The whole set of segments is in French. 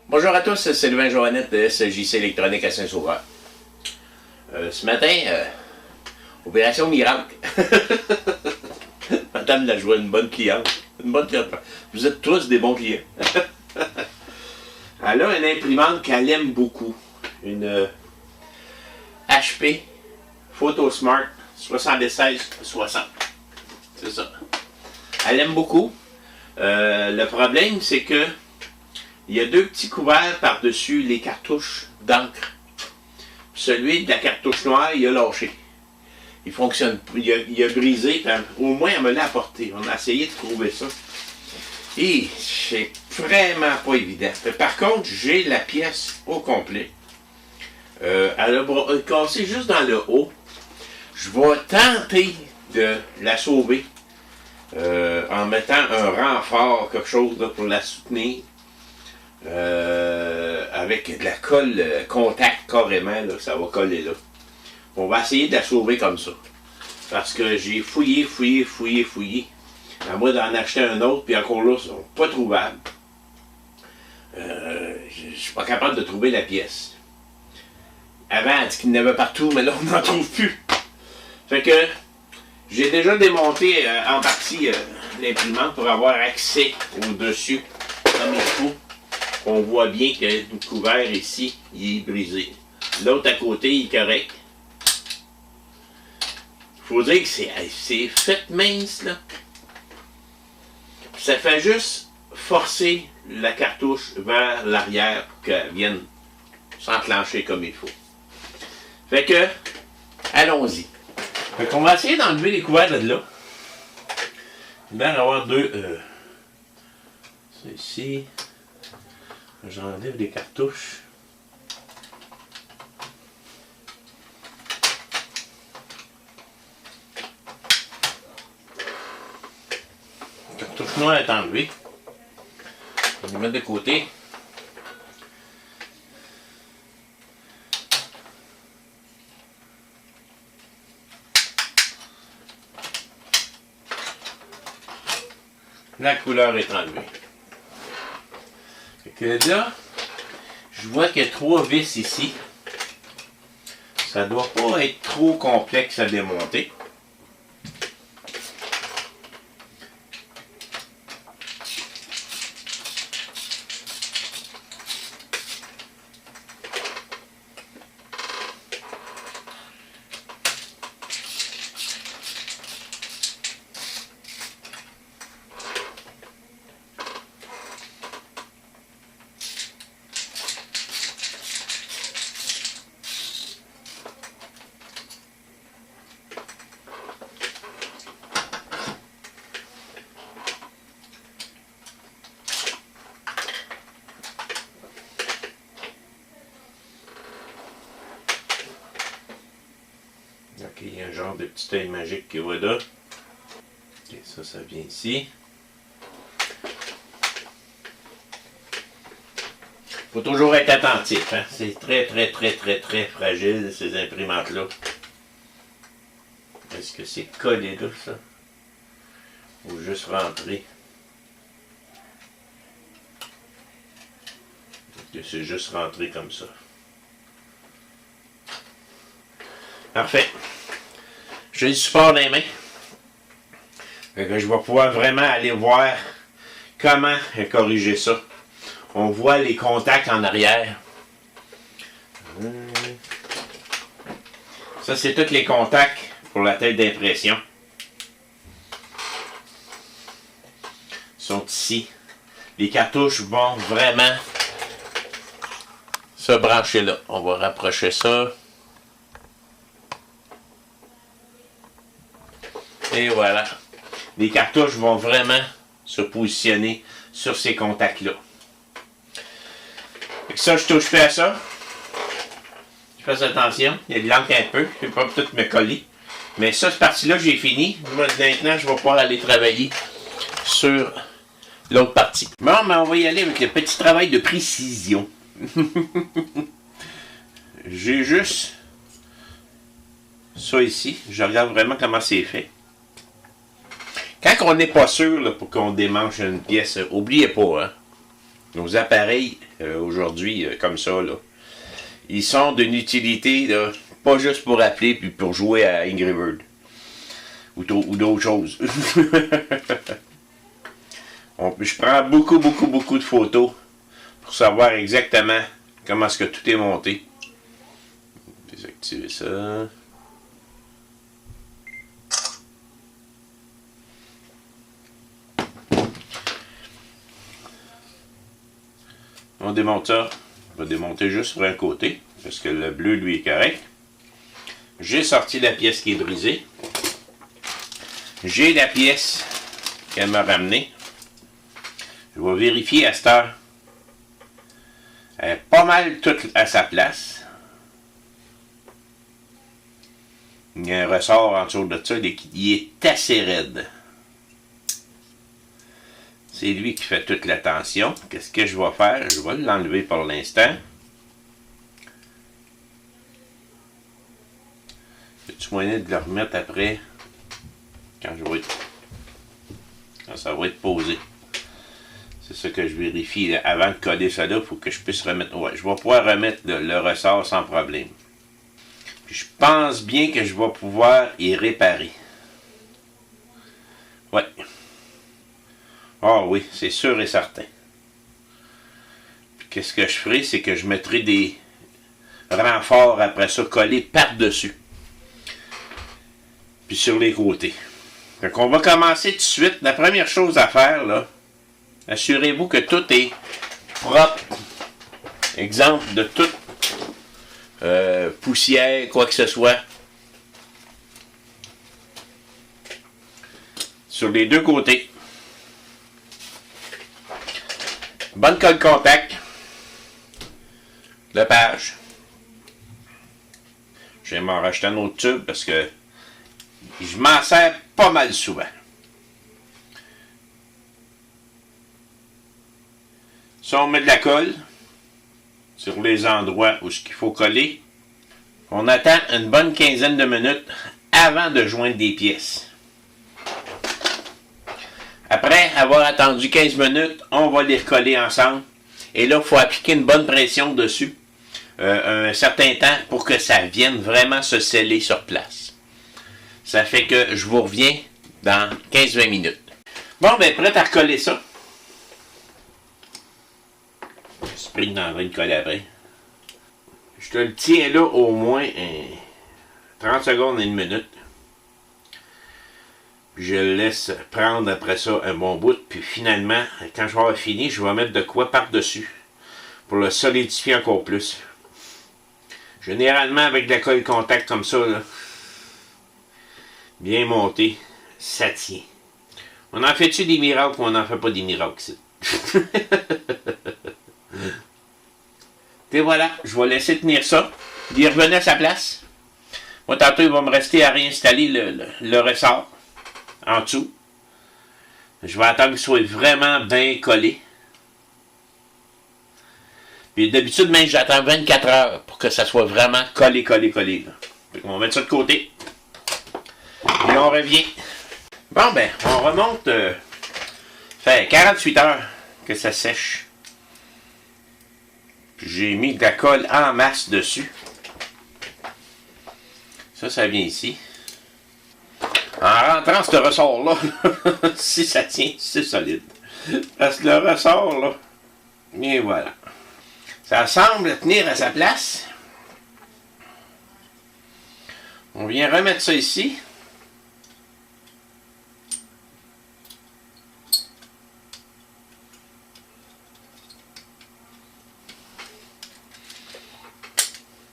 Bonjour à tous, c'est Sylvain Joannette de SJC Électronique à Saint-Sauveur. Ce matin, opération miracle. Madame la joie, une bonne cliente. Une bonne cliente. Vous êtes tous des bons clients. Elle a une imprimante qu'elle aime beaucoup. Une HP PhotoSmart 7660. C'est ça. Elle aime beaucoup. Le problème, c'est que il y a deux petits couverts par-dessus les cartouches d'encre. Celui de la cartouche noire, il a lâché. Il fonctionne. Il a brisé. Au moins, elle me l'a apporté. On a essayé de trouver ça. Et c'est vraiment pas évident. Par contre, j'ai la pièce au complet. Elle a cassé juste dans le haut. Je vais tenter de la sauver en mettant un renfort, quelque chose là, pour la soutenir. Avec de la colle contact carrément, là, ça va coller là. On va essayer de la sauver comme ça. Parce que j'ai fouillé. À moi d'en acheter un autre, puis encore là, ils sont pas trouvables. Je suis pas capable de trouver la pièce. Avant, elle dit qu'il y en avait partout, mais là, on n'en trouve plus. Fait que j'ai déjà démonté en partie l'imprimante pour avoir accès au-dessus comme il faut. On voit bien que le couvert ici, il est brisé. L'autre à côté, il est correct. Faut dire que c'est fait mince, là. Ça fait juste forcer la cartouche vers l'arrière pour qu'elle vienne s'enclencher comme il faut. Fait que, allons-y. Fait qu'on va essayer d'enlever les couverts de là. Il va y avoir deux. C'est ici. J'enlève les cartouches. La cartouche noire est enlevée. On va les mettre de côté. La couleur est enlevée. Fait que là, je vois qu'il y a 3 vis ici. Ça ne doit pas être trop complexe à démonter. Ok, il y a un genre de petit œil magique qui va là. Ok, ça vient ici. Faut toujours être attentif, hein? C'est très fragile, ces imprimantes-là. Est-ce que c'est collé là, ça? Ou juste rentrer? Est-ce que c'est juste rentré comme ça? Parfait. J'ai le support dans les mains. Fait que je vais pouvoir vraiment aller voir comment corriger ça. On voit les contacts en arrière. Ça, c'est tous les contacts pour la tête d'impression. Ils sont ici. Les cartouches vont vraiment se brancher là. On va rapprocher ça. Et voilà. Les cartouches vont vraiment se positionner sur ces contacts-là. Ça, je touche plus à ça. Je fais attention. Il y a de l'encre un peu. Je ne vais pas tout me coller. Mais ça, cette partie-là, j'ai fini. Moi, maintenant, je vais pouvoir aller travailler sur l'autre partie. Bon, mais on va y aller avec le petit travail de précision. J'ai juste ça ici. Je regarde vraiment comment c'est fait. Quand on n'est pas sûr là, pour qu'on démanche une pièce, oubliez pas, hein, nos appareils aujourd'hui comme ça, là. Ils sont d'une utilité, là, pas juste pour appeler puis pour jouer à Angry Bird. Ou d'autres choses. Je prends beaucoup de photos pour savoir exactement comment est-ce que tout est monté. Désactiver ça. On démonte ça. On va démonter juste sur un côté, parce que le bleu, lui, est correct. J'ai sorti la pièce qui est brisée. J'ai la pièce qu'elle m'a ramenée. Je vais vérifier à cette heure. Elle est pas mal toute à sa place. Il y a un ressort en dessous de ça, il est assez raide. C'est lui qui fait toute la tension. Qu'est-ce que je vais faire? Je vais l'enlever pour l'instant. J'ai-tu moyen de le remettre après? Quand ça va être posé. C'est ça que je vérifie. Là. Avant de coller ça là, il faut que je puisse remettre. Ouais, je vais pouvoir remettre le ressort sans problème. Puis je pense bien que je vais pouvoir y réparer. Ouais. Ah oui, c'est sûr et certain. Puis qu'est-ce que je ferai, c'est que je mettrai des renforts après ça collés par-dessus. Puis sur les côtés. Donc on va commencer tout de suite. La première chose à faire, là, assurez-vous que tout est propre. Exemple de toute poussière, quoi que ce soit. Sur les deux côtés. Bonne colle contact. Le page. Je vais m'en racheter un autre tube parce que je m'en sers pas mal souvent. Si on met de la colle sur les endroits où il faut coller, on attend une bonne quinzaine de minutes avant de joindre des pièces. Après avoir attendu 15 minutes, on va les recoller ensemble. Et là, il faut appliquer une bonne pression dessus un certain temps pour que ça vienne vraiment se sceller sur place. Ça fait que je vous reviens dans 15-20 minutes. Bon, ben prêt à recoller ça. J'espère dans le coller après. Je te le tiens là au moins 30 secondes et une minute. Je le laisse prendre après ça un bon bout. Puis finalement, quand je vais avoir fini, je vais mettre de quoi par-dessus pour le solidifier encore plus. Généralement, avec de la colle contact comme ça, là, bien monté, ça tient. On en fait-tu des miracles ou on n'en fait pas des miracles ici? Et voilà, je vais laisser tenir ça. Il revenait à sa place. Moi, tantôt, il va me rester à réinstaller le ressort en dessous. Je vais attendre qu'il soit vraiment bien collé. Puis d'habitude, même, j'attends 24 heures pour que ça soit vraiment collé. Là. On va mettre ça de côté. Et on revient. Bon, ben, on remonte. Ça fait 48 heures que ça sèche. J'ai mis de la colle en masse dessus. Ça vient ici. En rentrant ce ressort-là, si ça tient, c'est solide. Parce que le ressort, là, et voilà. Ça semble tenir à sa place. On vient remettre ça ici.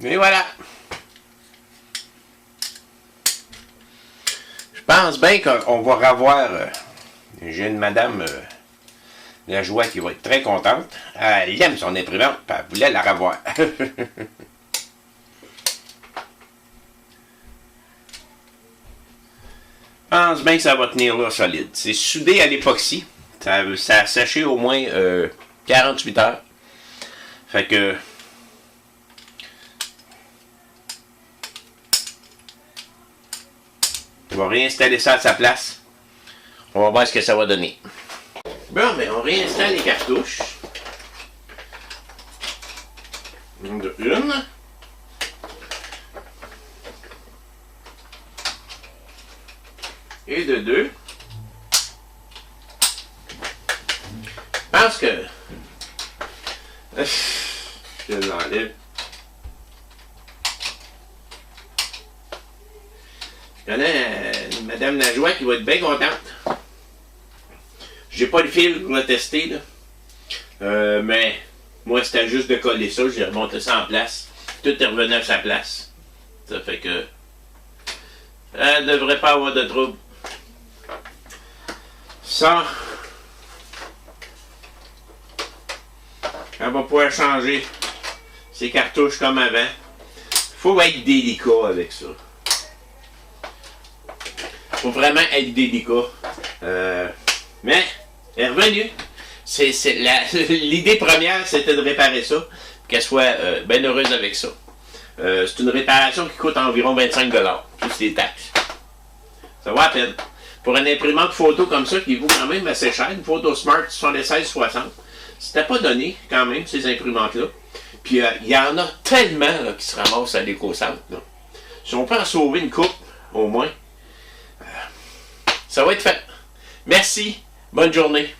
Et voilà. Je pense bien qu'on va revoir. J'ai une madame la joie qui va être très contente. Elle aime son imprimante, puis elle voulait la revoir. Je pense bien que ça va tenir là solide. C'est soudé à l'époxy. Ça a séché au moins 48 heures. Fait que on va réinstaller ça à sa place. On va voir ce que ça va donner. Bon, mais on réinstalle les cartouches. De une. Et de deux. Je pense que... Je l'enlève. Je connais Madame Lajoie qui va être bien contente. J'ai pas le fil pour le tester, là. Mais moi, c'était juste de coller ça. J'ai remonté ça en place. Tout est revenu à sa place. Ça fait que... elle ne devrait pas avoir de trouble. Ça... elle va pouvoir changer ses cartouches comme avant. Faut être délicat avec ça. Faut vraiment être délicat. Mais, elle est revenue. L'idée première, c'était de réparer ça. Qu'elle soit bien heureuse avec ça. C'est une réparation qui coûte environ 25$. Plus les taxes. Ça va à peine. Pour une imprimante photo comme ça, qui vaut quand même assez cher, une photo Smart 7660, c'était pas donné quand même, ces imprimantes-là. Puis il y en a tellement là, qui se ramassent à l'éco-centre. Si on peut en sauver une coupe, au moins, ça va être fait. Merci. Bonne journée.